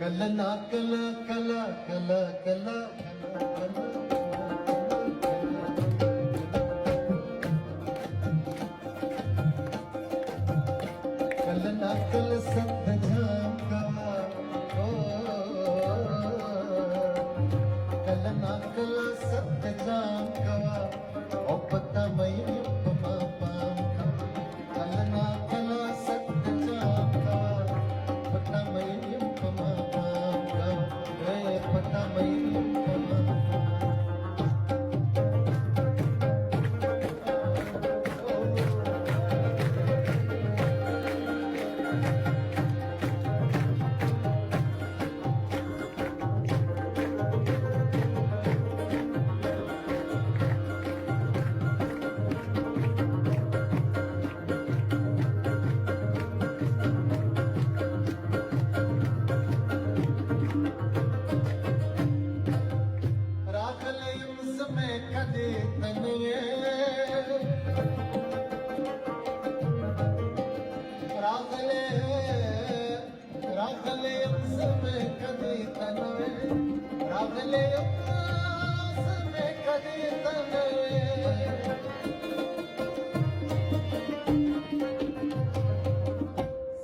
कलना कला कला कला कला कलना कल संत जाम कवा ओ कलना कल संत जाम कवा ओ पता मई उपमा पाम कलना कला संत जाम कवा पता मई उपमा पाम कवा पता मई उपमा रागले समय कदी तनवे रागले समय कदी तनवे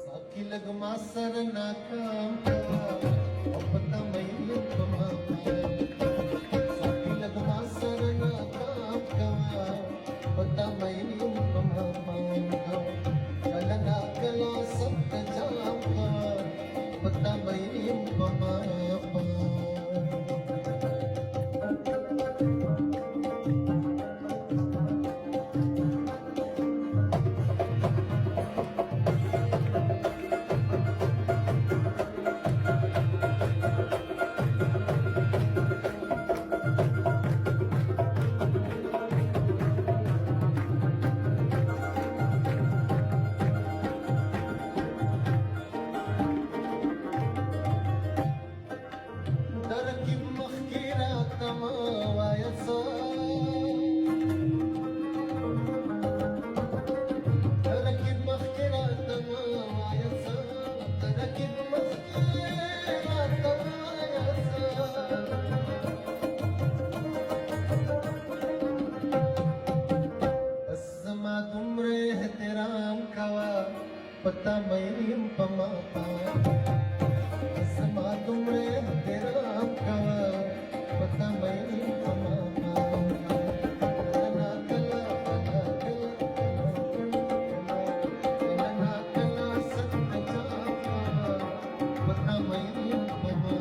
साकी लग मासर ना काम कवा पता मई उपमा साकी लग मासर ना काम कवा पता मई उपमा कलना कला सत्य जाम कवा पता मई उपमा पता मई उपमा असमा तुमरे तेरा कवा पता मई उपमा कलना कला कला कलना कला सत्य जामा पता मई उपमा